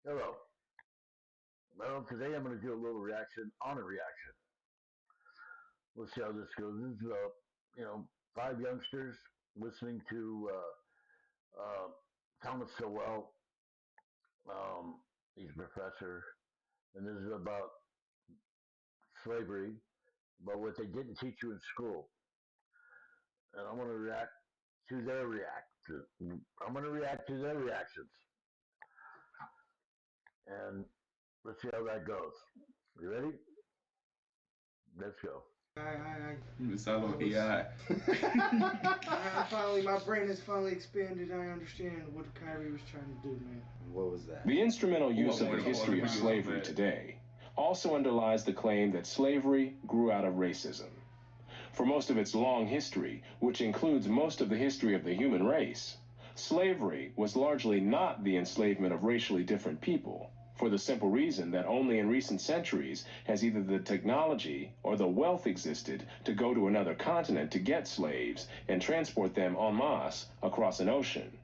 Hello. Well, today I'm going to do a little reaction on a reaction. We'll see how this goes. This is, five youngsters listening to Thomas Sowell. He's a professor, and this is about slavery, about what they didn't teach you in school. And I'm going to react to their react. I'm going to react to their reactions, and let's see how that goes. You ready? Let's go. It's all on AI. My brain has finally expanded. I understand what Kyrie was trying to do, man. What was that? The instrumental use of the history of slavery today also underlies the claim that slavery grew out of racism. For most of its long history, which includes most of the history of the human race, slavery was largely not the enslavement of racially different people, for the simple reason that only in recent centuries has either the technology or the wealth existed to go to another continent to get slaves and transport them en masse across an ocean.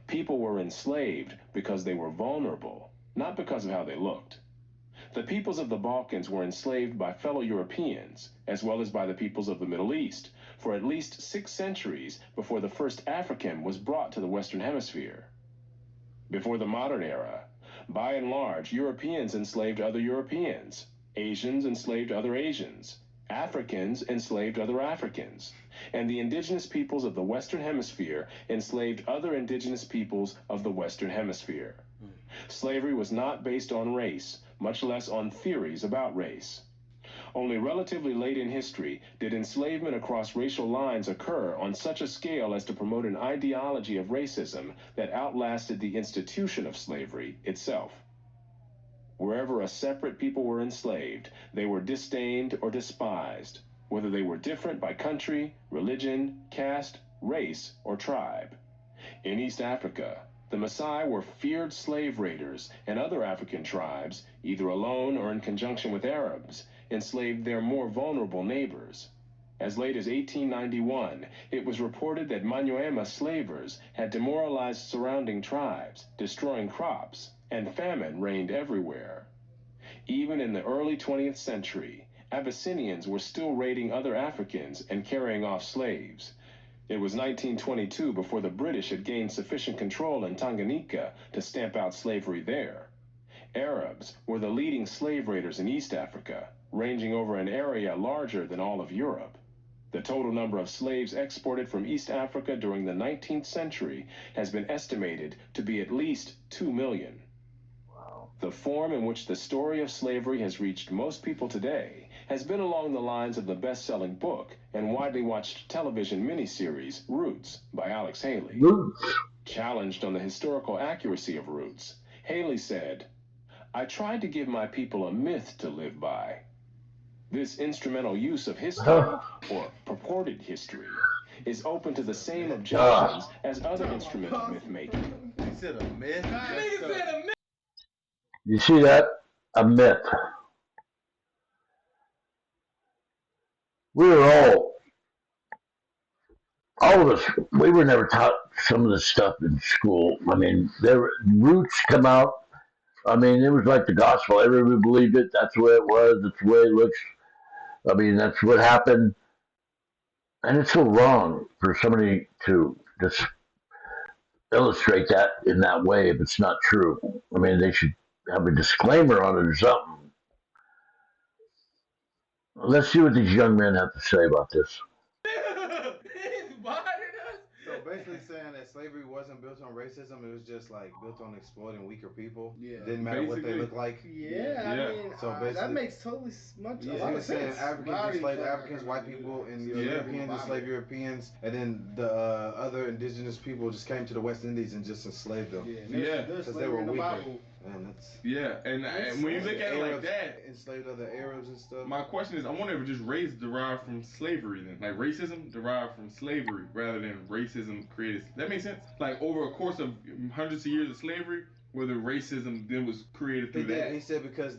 People were enslaved because they were vulnerable, not because of how they looked. The peoples of the Balkans were enslaved by fellow Europeans, as well as by the peoples of the Middle East, for at least 6 centuries before the first African was brought to the Western Hemisphere. Before the modern era, by and large, Europeans enslaved other Europeans, Asians enslaved other Asians, Africans enslaved other Africans, and the indigenous peoples of the Western Hemisphere enslaved other indigenous peoples of the Western Hemisphere. Slavery was not based on race, much less on theories about race. Only relatively late in history did enslavement across racial lines occur on such a scale as to promote an ideology of racism that outlasted the institution of slavery itself. Wherever a separate people were enslaved, they were disdained or despised, whether they were different by country, religion, caste, race, or tribe. In East Africa, the Maasai were feared slave raiders, and other African tribes, either alone or in conjunction with Arabs, enslaved their more vulnerable neighbors. As late as 1891, it was reported that Manyuema slavers had demoralized surrounding tribes, destroying crops, and famine reigned everywhere. Even in the early 20th century, Abyssinians were still raiding other Africans and carrying off slaves. It was 1922 before the British had gained sufficient control in Tanganyika to stamp out slavery there. Arabs were the leading slave raiders in East Africa, ranging over an area larger than all of Europe. The total number of slaves exported from East Africa during the 19th century has been estimated to be at least 2 million. The form in which the story of slavery has reached most people today has been along the lines of the best-selling book and widely watched television miniseries Roots by Alex Haley. Roots. Challenged on the historical accuracy of Roots, Haley said, "I tried to give my people a myth to live by." This instrumental use of history, or purported history, is open to the same objections as other instrumental myth-making. You said a myth? You see that? A myth. We were all of us, we were never taught some of this stuff in school. I mean, there roots come out. I mean, it was like the gospel. Everybody believed it. That's the way it was. That's the way it looks. I mean, that's what happened. And it's so wrong for somebody to just illustrate that in that way if it's not true. I mean, they should have a disclaimer on it or something. Let's see what these young men have to say about this. So basically saying that slavery wasn't built on racism, it was just like built on exploiting weaker people. Yeah. Didn't matter what they look like. I mean, So basically, that makes totally much. Yeah, A lot he of was saying sense. Africans enslaved Africans, white people, and Europeans enslaved Europeans, and then the other indigenous people just came to the West Indies and just enslaved them. Because they were weaker. Man, that's and when you look at it like that, enslaved other Arabs and stuff. my question is, I wonder if just race derived from slavery then, like racism derived from slavery rather than racism created. That makes sense. Like over a course of hundreds of years of slavery, whether racism then was created through that. He said because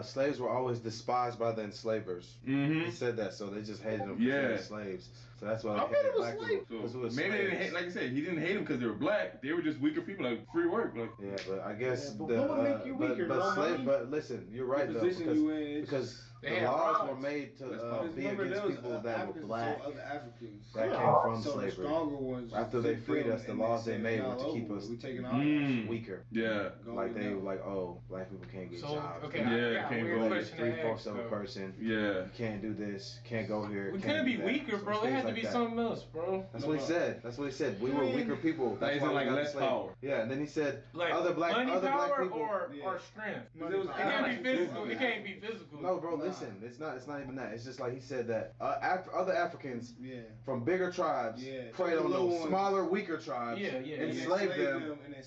slaves were always despised by the enslavers. Mm-hmm. He said that, so they just hated them because they were slaves. So that's why I bet it was slaves. So maybe they didn't hate, like I said, he didn't hate them because they were black. They were just weaker people, like free work. Like yeah, but I guess but what would make you weaker? But listen, you're right though, because the laws were made to be against people that were black. That came from slavery. After they freed us, the laws they made were to keep us weaker. Yeah. Like they were like, oh, black people can't get jobs. Okay, yeah, can't go like 3/4 of a person. Yeah. You can't do this. Can't go here. We couldn't be weaker, bro. It had to be something else, bro. That's what he said. That's what he said. We were weaker people. That's why like less power. Yeah, and then he said like other black power people or strength. It can't be physical. It can't be physical. No, bro. Listen, it's not even that. It's just like he said that other Africans from bigger tribes preyed on those smaller, weaker tribes. Enslaved them and then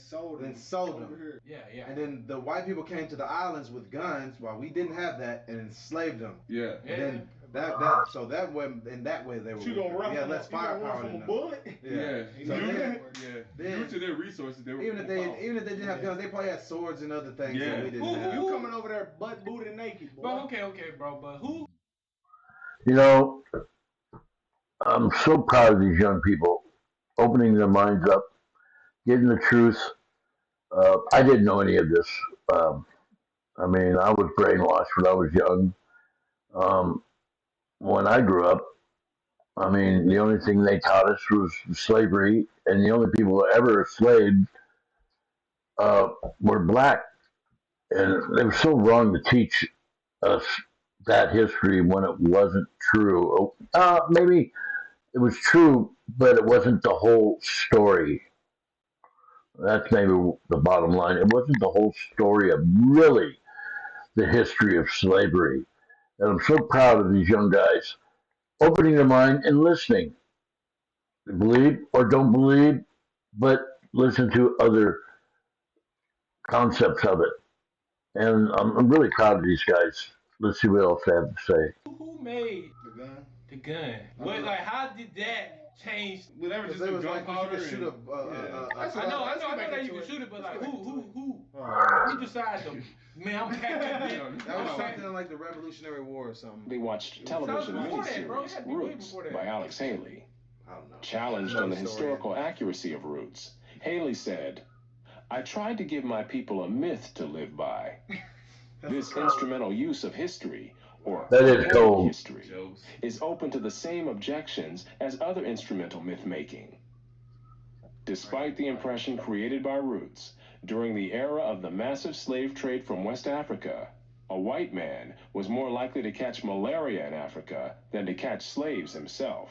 sold them. Yeah. And then the white people came to the islands with guns while we didn't have that and enslaved them. Yeah. And then that way they were. Yeah, less firepower than them. Yeah. Then, due to their resources, they were even if they didn't have guns, they probably had swords and other things that we didn't have. You coming over there butt booted and naked, boy. But okay, bro. But who? You know, I'm so proud of these young people opening their minds up, getting the truth. I didn't know any of this. I mean, I was brainwashed when I was young. When I grew up, I mean, the only thing they taught us was slavery, and the only people ever enslaved were black. And it was so wrong to teach us that history when it wasn't true. Maybe it was true, but it wasn't the whole story. That's maybe the bottom line. It wasn't the whole story of really the history of slavery. And I'm so proud of these young guys opening their mind and listening. Believe or don't believe, but listen to other concepts of it. And I'm really proud of these guys. Let's see what else they have to say. Who made the gun? Like, how did that change? Whatever, just they was gunpowder. Shoot up. I know that you can shoot it, but like, who decided to? Man, I'm packing. That was something like the Revolutionary War or something. They watched television miniseries Roots by Alex Haley. I don't know. Challenged on the historical accuracy of Roots, Haley said, "I tried to give my people a myth to live by. This instrumental use of history, or history, is open to the same objections as other instrumental myth-making. Despite the impression created by Roots, during the era of the massive slave trade from West Africa, a white man was more likely to catch malaria in Africa than to catch slaves himself.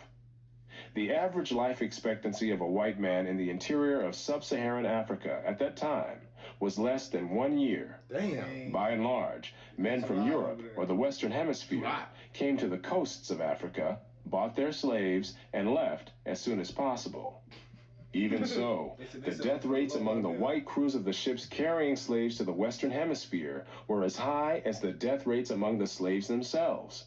The average life expectancy of a white man in the interior of sub-Saharan Africa at that time was less than 1 year. Damn. By and large, men from Europe or the Western Hemisphere came to the coasts of Africa, bought their slaves, and left as soon as possible. Even so, the death rates among the white crews of the ships carrying slaves to the Western Hemisphere were as high as the death rates among the slaves themselves.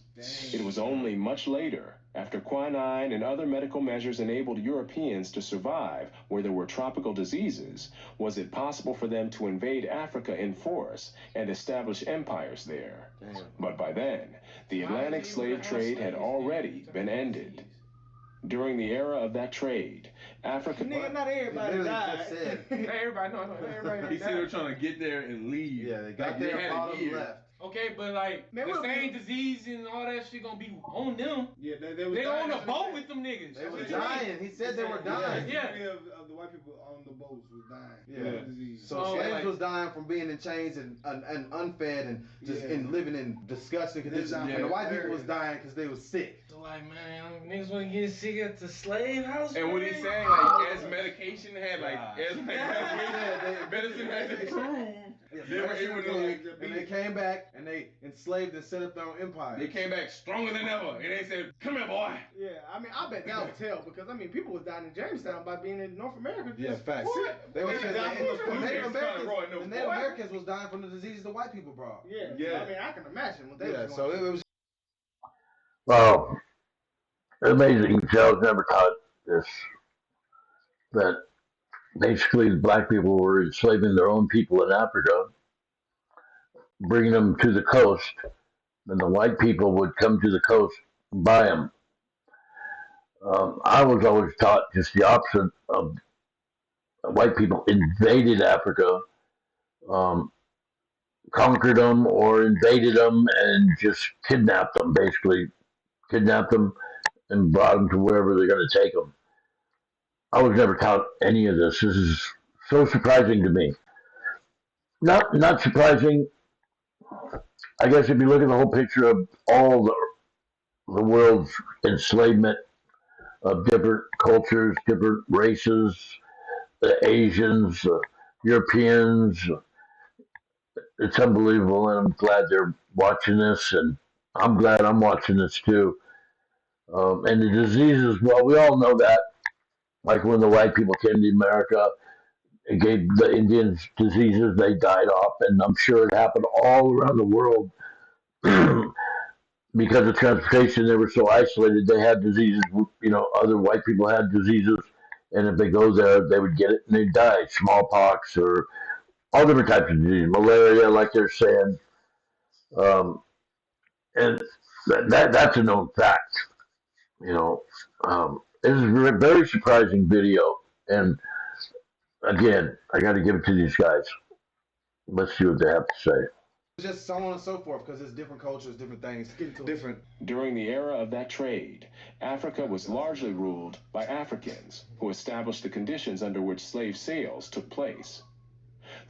It was only much later, after quinine and other medical measures enabled Europeans to survive where there were tropical diseases, was it possible for them to invade Africa in force and establish empires there. But by then, the Atlantic slave trade had already been ended. During the era of that trade, Africa... Nigga, not everybody died. Everybody, no, everybody He said they were trying to get there and leave. Yeah, they got there, all of them left. Okay, but like, Man, the same disease and all that shit gonna be on them. Yeah, they on the boat with them niggas. They were dying. He said they were dying. Yeah. Of the white people on the boats was dying. Yeah. So slaves was dying from being in chains and unfed and just living in disgusting conditions. And the white people was dying because they was sick. So like, man, niggas wanna get sick at the slave house. And what he's saying, like, as medication had, as medicine had improved, they were able to and they came back and they enslaved and set up their own empire. They came back stronger than ever, and they said, "Come here, boy." Yeah, I mean, I bet that would tell because I mean, people was dying in Jamestown by being in North America. Yeah, facts. They were saying the Native Americans was dying from the diseases the white people brought. Yeah. I mean, I can imagine what they was going so it was. Wow, amazing. I was never taught this. That basically the black people were enslaving their own people in Africa, bringing them to the coast, and the white people would come to the coast and buy them. I was always taught just the opposite of white people invaded Africa, um, conquered them or invaded them and just kidnapped them, basically kidnapped them and brought them to wherever they're going to take them. I was never taught any of this. This is so surprising to me. Not surprising. I guess if you look at the whole picture of all the world's enslavement of different cultures, different races, the Asians, Europeans, it's unbelievable, and I'm glad they're watching this, and I'm glad I'm watching this too. And the diseases, well, we all know that. Like when the white people came to America, it gave the Indians diseases, they died off, and I'm sure it happened all around the world. Because of transportation, they were so isolated, they had diseases, other white people had diseases, and if they go there, they would get it and they'd die. Smallpox or all different types of disease, malaria, like they're saying. Um, and that's a known fact. This is a very surprising video, and again, I got to give it to these guys. Let's see what they have to say. Just so on and so forth, because it's different cultures, different things, different. During the era of that trade, Africa was largely ruled by Africans, who established the conditions under which slave sales took place.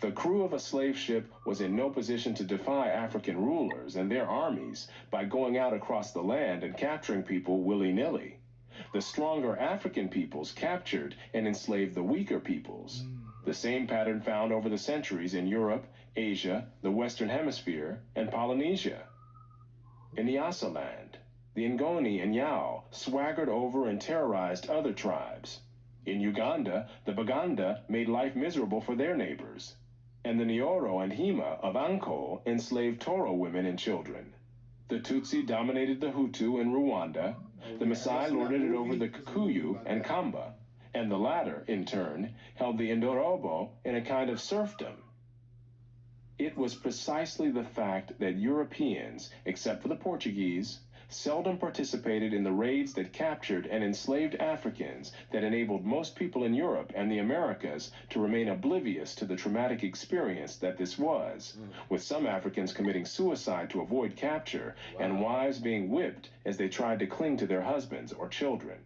The crew of a slave ship was in no position to defy African rulers and their armies by going out across the land and capturing people willy-nilly. The stronger African peoples captured and enslaved the weaker peoples. The same pattern found over the centuries in Europe, Asia, the Western Hemisphere, and Polynesia. In Nyasaland, the Ngoni and Yao swaggered over and terrorized other tribes. In Uganda, the Baganda made life miserable for their neighbors. And the Nyoro and Hima of Anko enslaved Toro women and children. The Tutsi dominated the Hutu in Rwanda. The Maasai lorded it over the Kikuyu and Kamba. And the latter, in turn, held the Indorobo in a kind of serfdom. It was precisely the fact that Europeans, except for the Portuguese, seldom participated in the raids that captured and enslaved Africans that enabled most people in Europe and the Americas to remain oblivious to the traumatic experience that this was, with some Africans committing suicide to avoid capture and wives being whipped as they tried to cling to their husbands or children.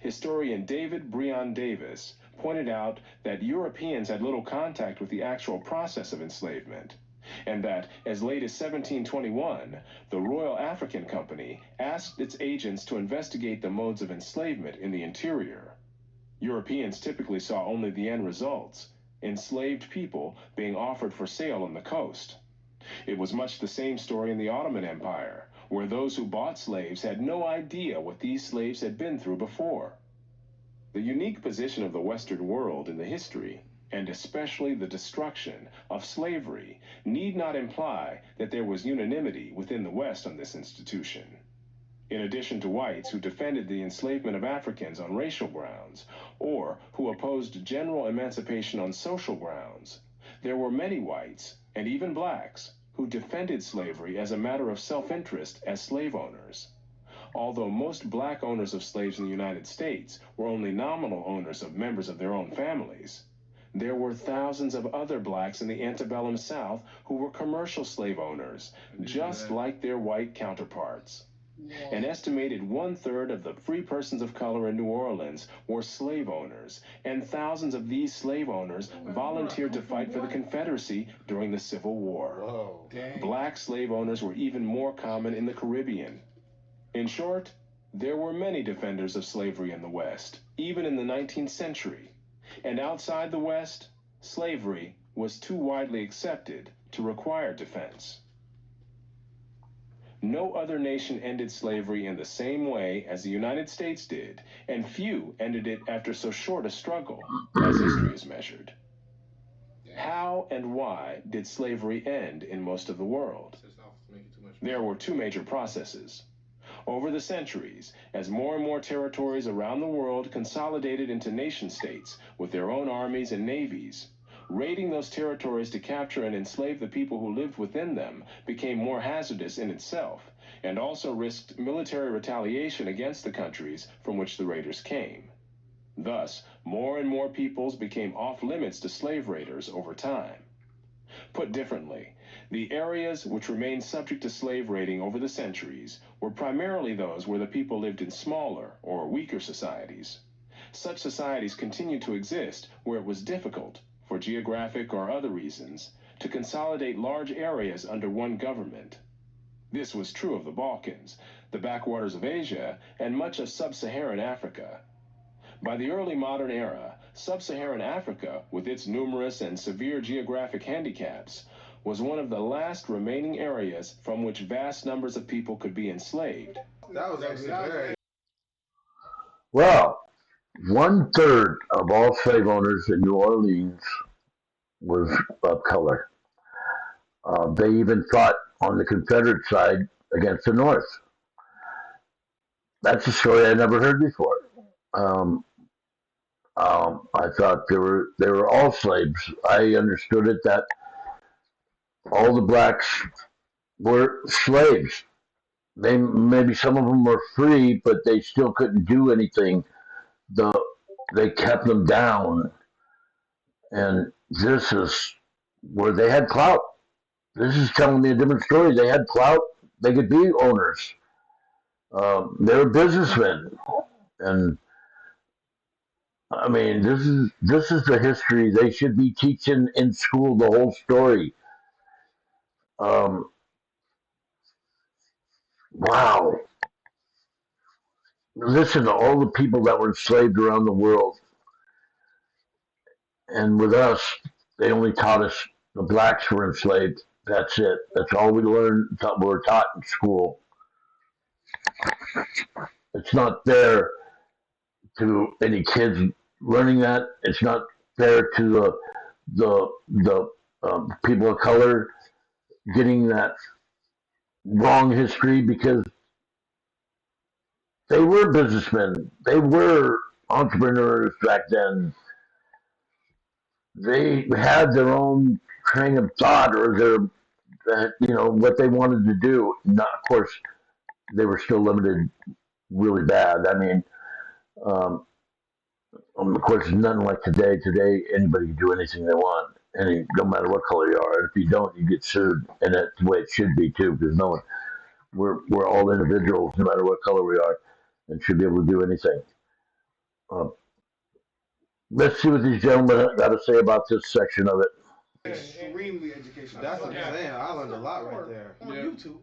Historian David Breon Davis pointed out that Europeans had little contact with the actual process of enslavement, and that as late as 1721, the Royal African Company asked its agents to investigate the modes of enslavement in the interior. Europeans typically saw only the end results, enslaved people being offered for sale on the coast. It was much the same story in the Ottoman Empire, where those who bought slaves had no idea what these slaves had been through before. The unique position of the Western world in the history, and especially the destruction of slavery, need not imply that there was unanimity within the West on this institution. In addition to whites who defended the enslavement of Africans on racial grounds, or who opposed general emancipation on social grounds, there were many whites, and even blacks, who defended slavery as a matter of self-interest as slave owners. Although most black owners of slaves in the United States were only nominal owners of members of their own families, there were thousands of other blacks in the antebellum South who were commercial slave owners, just like their white counterparts. An estimated 1/3 of the free persons of color in New Orleans were slave owners, and thousands of these slave owners volunteered to fight for the Confederacy during the Civil War. Black slave owners were even more common in the Caribbean. In short, there were many defenders of slavery in the West, even in the 19th century. And outside the West, slavery was too widely accepted to require defense. No other nation ended slavery in the same way as the United States did, and few ended it after so short a struggle, as history is measured. How and why did slavery end in most of the world? There were two major processes. Over the centuries, as more and more territories around the world consolidated into nation-states with their own armies and navies, raiding those territories to capture and enslave the people who lived within them became more hazardous in itself, and also risked military retaliation against the countries from which the raiders came. Thus, more and more peoples became off-limits to slave raiders over time. Put differently, the areas which remained subject to slave raiding over the centuries were primarily those where the people lived in smaller or weaker societies. Such societies continued to exist where it was difficult, for geographic or other reasons, to consolidate large areas under one government. This was true of the Balkans, the backwaters of Asia, and much of sub-Saharan Africa. By the early modern era, sub-Saharan Africa, with its numerous and severe geographic handicaps, was one of the last remaining areas from which vast numbers of people could be enslaved. That was actually very... Well, 1/3 of all slave owners in New Orleans was of color. They even fought on the Confederate side against the North. That's a story I never heard before. I thought they were all slaves. I understood it that all the blacks were slaves. Maybe some of them were free, but they still couldn't do anything. They kept them down, and this is where they had clout. This is telling me a different story. They had clout. They could be owners. They were businessmen, and I mean, this is the history they should be teaching in school. The whole story. Wow. Listen to all the people that were enslaved around the world, and with us, they only taught us the blacks were enslaved. That's it. That's all we learned. We were taught in school. It's not fair to any kids learning that. It's not fair to the people of color getting that wrong history, because they were businessmen. They were entrepreneurs back then. They had their own train of thought, or what they wanted to do. Not, of course, they were still limited really bad. I mean, of course, it's nothing like today. Today, anybody can do anything they want, no matter what color you are. And if you don't, you get sued, and that's the way it should be too, because we're all individuals, no matter what color we are, and should be able to do anything. Let's see what these gentlemen got to say about this section of it. Extremely educational. That's what I'm saying. I learned a lot right there. On YouTube.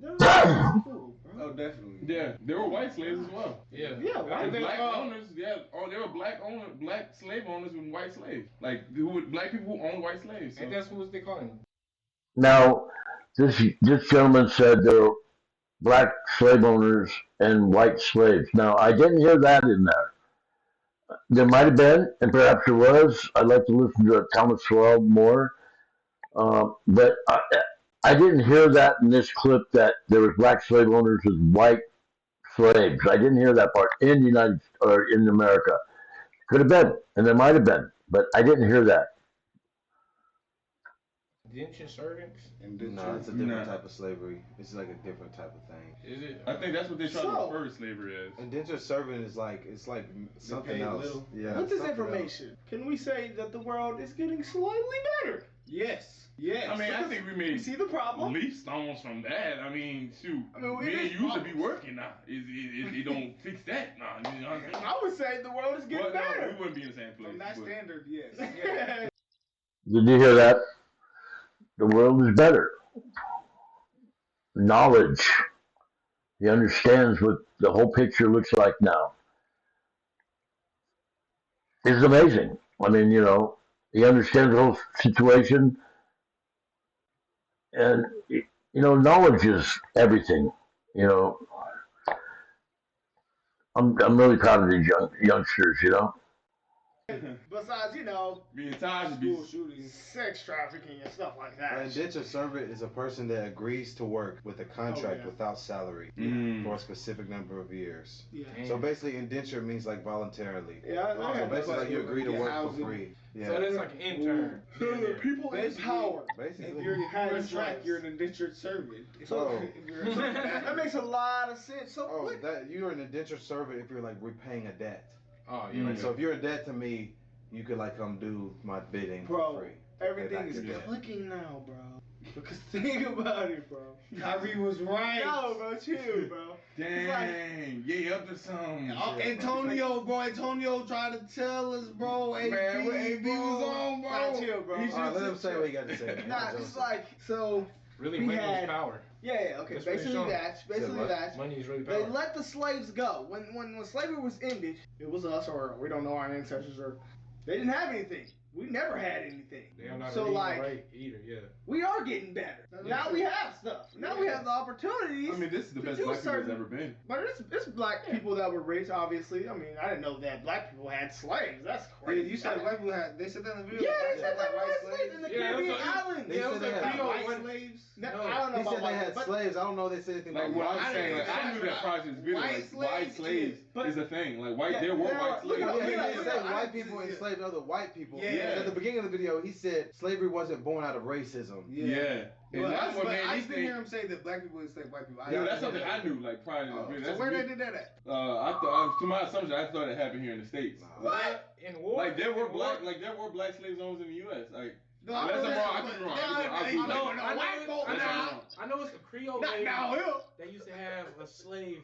Oh, definitely. Yeah, there were white slaves as well. Yeah. White black owners. Yeah, there were black slave owners and white slaves. Like black people who owned white slaves. So. And that's what they call them. Now, this gentleman said there were black slave owners and white slaves. Now, I didn't hear that in there. There might have been, and perhaps there was. I'd like to listen to Thomas Sowell more. But I didn't hear that in this clip, that there was black slave owners and white slaves. I didn't hear that part in in America. Could have been, and there might have been, but I didn't hear that. Indentured servants? No, it's a different type of slavery. It's like a different type of thing. Is it? I think that's what they're trying to refer to slavery as. Indentured servant is like something else. Little. Yeah. With this information, can we say that the world is getting slightly better? Yes. I mean, I think we see the problem. Leap stones from that. I mean, shoot. Men used to be working now. It don't fix that now. You know what I mean? I would say the world is getting better. No, we wouldn't be in the same place. From that standard, yes. Did you hear that? The world is better. Knowledge. He understands what the whole picture looks like now. It's amazing. I mean, he understands the whole situation. And, knowledge is everything. I'm really proud of these youngsters, Besides, being tired school shootings, sex trafficking, and stuff like that. An indentured servant is a person that agrees to work with a contract without salary for a specific number of years. Yeah. So basically, indenture means like voluntarily. Yeah. So basically, like you agree to work for free. Yeah. So that's like an intern. People in power. Basically, if you're contract, you're an indentured servant. So that makes a lot of sense. So you're an indentured servant if you're like repaying a debt. Oh, yeah. Like, so if you're in debt to me, you could like come do my bidding for free. Everything is clicking now, bro. Because think about it, bro. Kyrie was right. No, bro, chill, bro. Dang, yeah, up to something. Antonio tried to tell us, bro. Man, what AB was on, bro? Nah, chill, bro. Let him say what he got to say. It's like, so. Really, money is power. Yeah, okay. Basically that. Money is really power. They let the slaves go. When slavery was ended, it was us, or we don't know our ancestors, or they didn't have anything. We never had anything. They are not right either, yeah. We are getting better. Now we have stuff. Now we have the opportunities. I mean, this is the best black people's ever been. But it's black people that were rich, obviously. I mean, I didn't know that black people had slaves. That's crazy. Yeah, you said black people had. They said that in the video. Yeah, they said they had slaves in the Caribbean islands. They said they had white slaves. No, I don't know about they had slaves. I don't know. They said anything about white. I'm saying, I knew that project video. White slaves is a thing. Like there were white slaves. He said white people enslaved other white people. Yeah. At the beginning of the video, he said slavery wasn't born out of racism. Yeah. Well, that's what I didn't hear him say that black people enslaved white people. Yeah, that's something I knew like prior to this video. So where they did that at? I thought, to my assumption, I thought it happened here in the States. What? In war? Like there were black slave zones in the U.S. Like. No, I know it's a Creole lady that used to have a slave.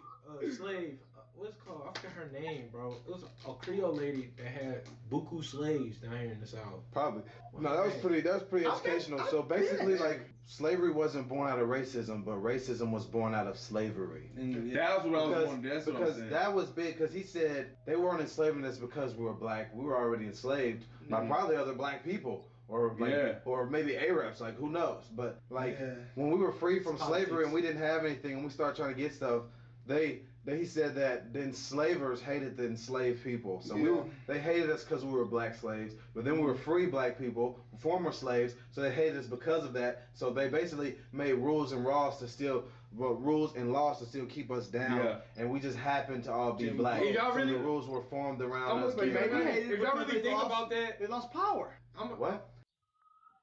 What's it called? I forgot her name, bro. It was a Creole lady that had buku slaves down here in the South. Probably. No, that was pretty educational. So basically, like slavery wasn't born out of racism, but racism was born out of slavery. And that's what I was wondering. That's what I'm saying. Because that was big. Because he said they weren't enslaving us because we were black. We were already enslaved by probably other black people. Or or maybe Arabs, like who knows? But when we were free from slavery and we didn't have anything and we started trying to get stuff, he said that the enslavers hated the enslaved people. So they hated us because we were black slaves. But then we were free black people, former slaves, so they hated us because of that. So they basically made rules and laws to still keep us down. Yeah. And we just happened to all be black. So the rules were formed around us. If y'all really think about that, they lost power. What?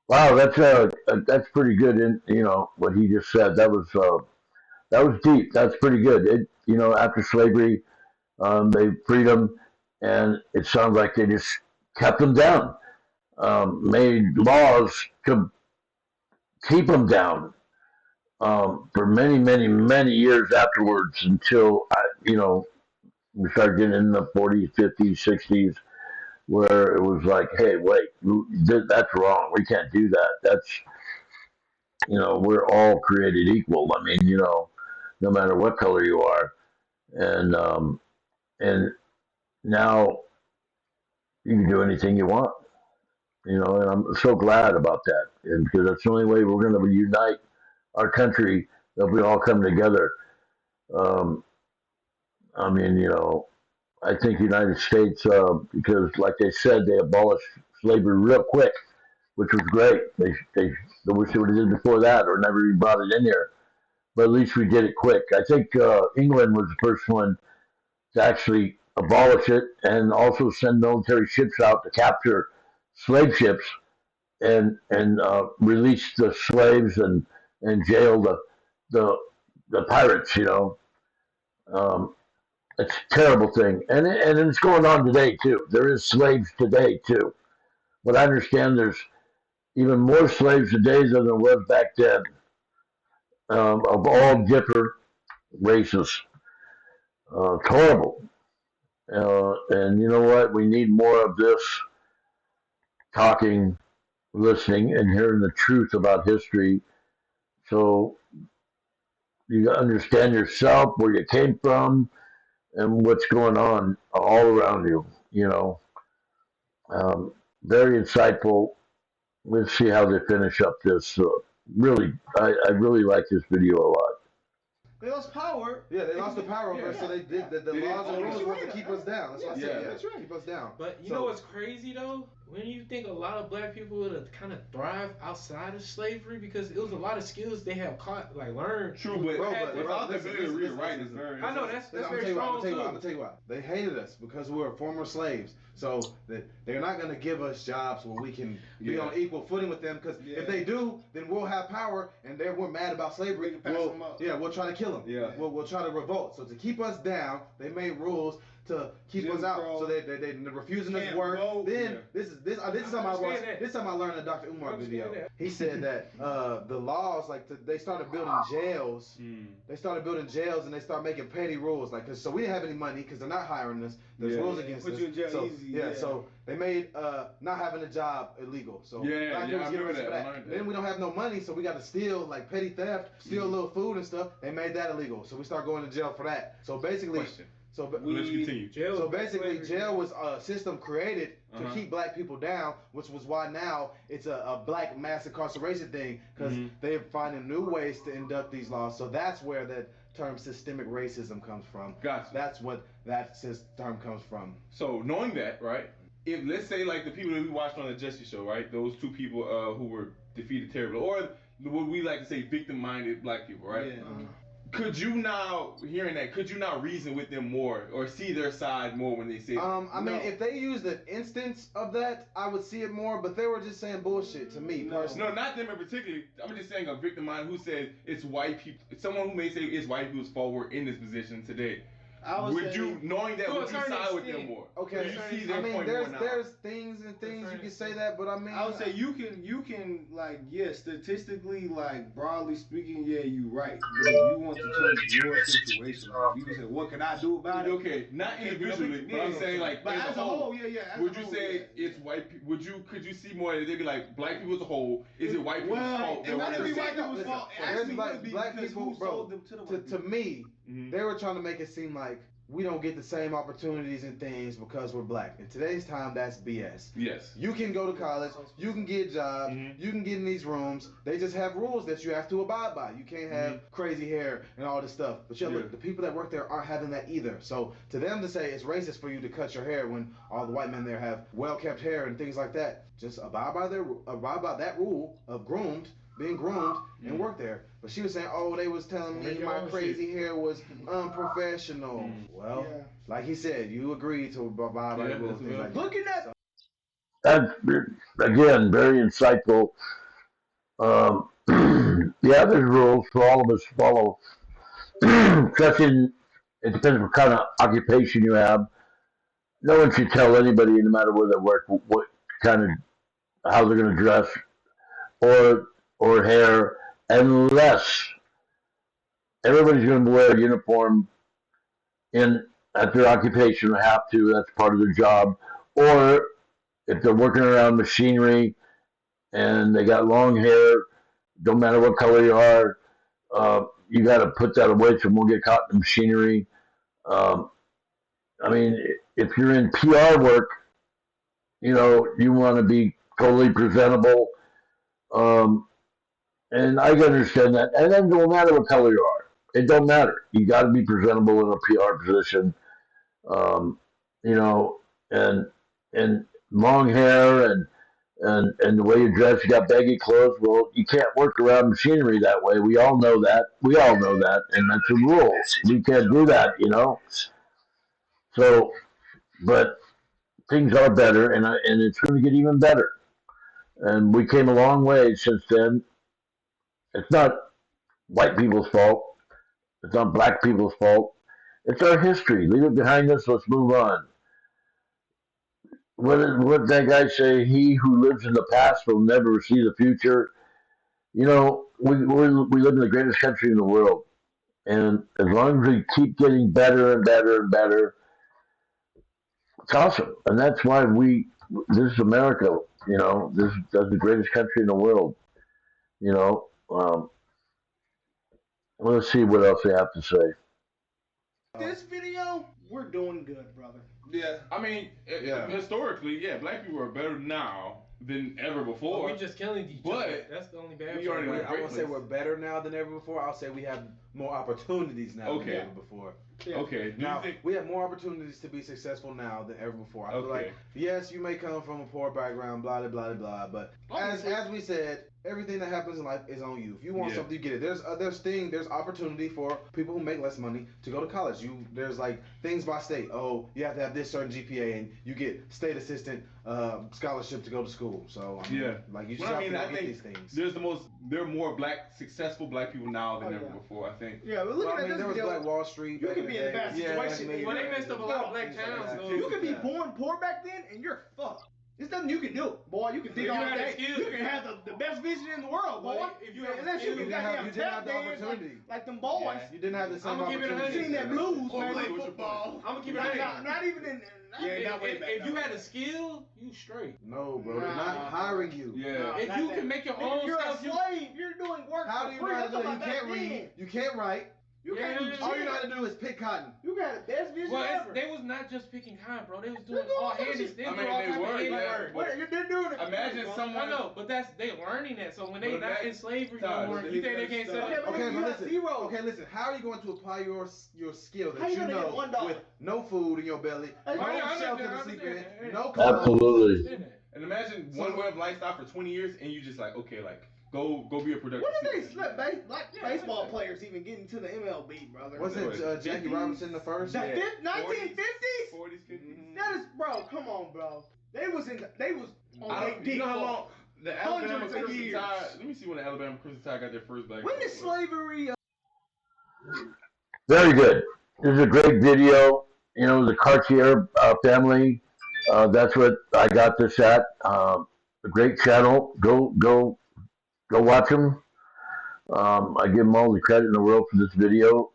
Wow, that's pretty good. In what he just said, that was deep. That's pretty good. After slavery, they freed them, and it sounds like they just kept them down, made laws to keep them down for many, many, many years afterwards until we started getting in the 40s, 50s, 60s. Where it was like, hey, wait, that's wrong. We can't do that. That's, we're all created equal. I mean, no matter what color you are. And now you can do anything you want, and I'm so glad about that. And because that's the only way we're going to unite our country, if we all come together. I think the United States, because like they said, they abolished slavery real quick, which was great. They wish they would have did it before that or never even brought it in here. But at least we did it quick. I think England was the first one to actually abolish it and also send military ships out to capture slave ships and release the slaves and jail the pirates, It's a terrible thing. And it's going on today, too. There is slaves today, too. But I understand there's even more slaves today than there was back then, of all different races. It's horrible. And you know what? We need more of this talking, listening, and hearing the truth about history so you understand yourself, where you came from, and what's going on all around you, very insightful. Let's see how they finish up this. I really like this video a lot. They lost power. Yeah, they lost the power over us, so they did the laws and rules were to keep us down. That's what I said. That's right. Keep us down. But you know what's crazy though? When you think a lot of black people would have kind of thrived outside of slavery because it was a lot of skills they have learned. True, but without the ability to read and write is very. I know that's very I'm strong gonna tell you why. They hated us because we were former slaves. So they're not gonna give us jobs where we can be on equal footing with them. Because if they do, then we'll have power, and we're mad about slavery. We'll try to kill them. Yeah. We'll try to revolt. So to keep us down, they made rules to keep us out, so they're refusing us work. Then this is something I watched. This is something I learned in Dr. Umar video. He said that the laws, like they started building jails. They started building jails and they started making petty rules, like so we didn't have any money because they're not hiring us. There's rules against us. You in jail easy. So they made not having a job illegal. So black people get arrested for that. Then we don't have no money, so we got to steal, like petty theft, steal a little food and stuff. They made that illegal, so we start going to jail for that. So basically. Let's continue. So basically, jail was a system created to keep black people down, which was why now it's a black mass incarceration thing, because they're finding new ways to induct these laws. So that's where that term systemic racism comes from. Gotcha. That's what that term comes from. So knowing that, right? If let's say like the people that we watched on the Jesse Show, right? Those two people who were defeated terribly, or what we like to say victim-minded black people, right? Yeah. Could you now reason with them more or see their side more when they say I mean, if they used an instance of that, I would see it more, but they were just saying bullshit to me personally. No, not them in particular. I'm just saying a victim mind who says it's white people, someone who may say it's white people's fault we're in this position today. Would you, knowing that, would you side with them more? Okay, I mean, there's things you can say that, but I mean, I would say you can like statistically, like broadly speaking, you're right. But if you want to change your situation, like, you can say, what can I do about it? Okay, not individually, but I'm saying like as a whole, would you say it's white people? Could you see more that they'd be like black people as a whole? Is it white people's fault? It might be white people's fault. Actually, black people, bro. To me, they were trying to make it seem like we don't get the same opportunities and things because we're black. In today's time, that's BS. Yes. You can go to college, you can get jobs, you can get in these rooms. They just have rules that you have to abide by. You can't have crazy hair and all this stuff. But look, the people that work there aren't having that either. So to them to say it's racist for you to cut your hair when all the white men there have well-kept hair and things like that, just abide by that rule of being groomed and work there. But she was saying, they was telling me my crazy hair was unprofessional. Well, like he said, you agreed to abide by the rules. Things like Looking at That's again very insightful. There's rules for all of us to follow. It depends what kind of occupation you have. No one should tell anybody, no matter where they work, what kind of how they're going to dress or hair, unless everybody's going to wear a uniform at their occupation, or have to. That's part of their job. Or if they're working around machinery and they got long hair, don't matter what color you are, you got to put that away so it won't get caught in the machinery. I mean, if you're in PR work, you want to be totally presentable. And I can understand that. And then no matter what color you are, it don't matter. You got to be presentable in a PR position. And long hair and the way you dress, you got baggy clothes. Well, you can't work around machinery that way. We all know that. And that's a rule. We can't do that, So, but things are better, and it's going to get even better. And we came a long way since then. It's not white people's fault. It's not black people's fault. It's our history. Leave it behind us. Let's move on. What did that guy say? He who lives in the past will never see the future. We live in the greatest country in the world. And as long as we keep getting better and better and better, it's awesome. And that's why this is America. This is the greatest country in the world. Let's see what else they have to say. This video, we're doing good, brother. Yeah, I mean, historically, black people are better now than ever before. Well, we just killing each other. That's the only bad part. I won't say we're better now than ever before. I'll say we have more opportunities now than ever before. Yeah. Okay. Now, we have more opportunities to be successful now than ever before. I feel like, yes, you may come from a poor background, blah, blah, blah, blah, but as we said, everything that happens in life is on you. If you want something, you get it. There's opportunity for people who make less money to go to college. There's like things by state. Oh, you have to have this certain GPA, and you get state assistant scholarship to go to school. So like you just have to get these things. There are more successful black people now than ever before. I think. Yeah, but look at this. There was Black Wall Street. You could be in a bad situation. Well, they messed up a lot of black towns. You could be born poor back then, and you're fucked. There's nothing you can do, boy. You can dig all day. You can have the best vision in the world, boy. Unless you can goddamn tap dance like them boys. Yeah, you didn't have the same opportunity. I'm gonna keep it 100. Seen that blues, man. Play football. I'm gonna keep it 100. Not even in. If you had a skill, you straight. No, bro. They're not hiring you. Yeah. If you can make your own stuff, you're a slave. You're doing work. How do you know how to do it? You can't read. You can't write. All you know how to do is pick cotton. You got the best vision ever. They was not just picking cotton, bro. They was doing all handy. They were. They're doing it. Imagine someone. I know, but they learning that. So when they not in slavery no more, you think they can't sell it? Okay, listen. How are you going to apply your skill that you know with no food in your belly, no shelter to sleep in, no clothes? Absolutely. And imagine one way of lifestyle for 20 years, and you just like, okay, like. Go be a productive. When did they slip baseball players even get into the MLB, brother? Was it Jackie Robinson the first? The 1950s? 40s, 50s. That is, bro. Come on, bro. They was on their dick. You know how long the Alabama Crimson Tide? Let me see when the Alabama Crimson Tide got their first black. When did slavery? Very good. This is a great video. You know, the Cartier family. That's what I got this at. A great channel. Go watch them. I give them all the credit in the world for this video.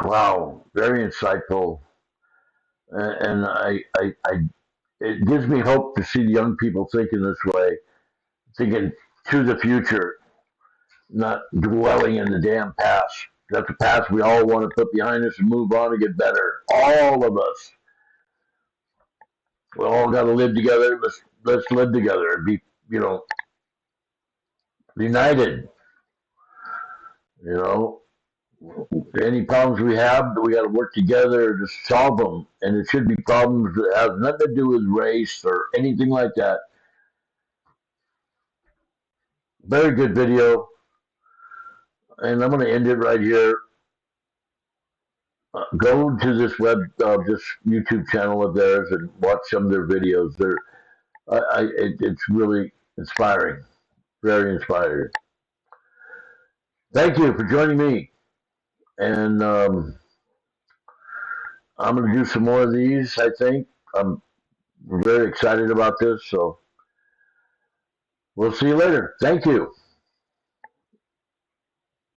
Wow, very insightful, and it gives me hope to see young people thinking this way, thinking to the future, not dwelling in the damn past. That's the past we all want to put behind us and move on and get better. All of us. We all got to live together. Let's live together and be, united. Any problems we have, we got to work together to solve them. And it should be problems that have nothing to do with race or anything like that. Very good video. And I'm going to end it right here. Go to this this YouTube channel of theirs and watch some of their videos. It's really inspiring, very inspiring. Thank you for joining me, and I'm going to do some more of these. I think I'm very excited about this. So we'll see you later. Thank you.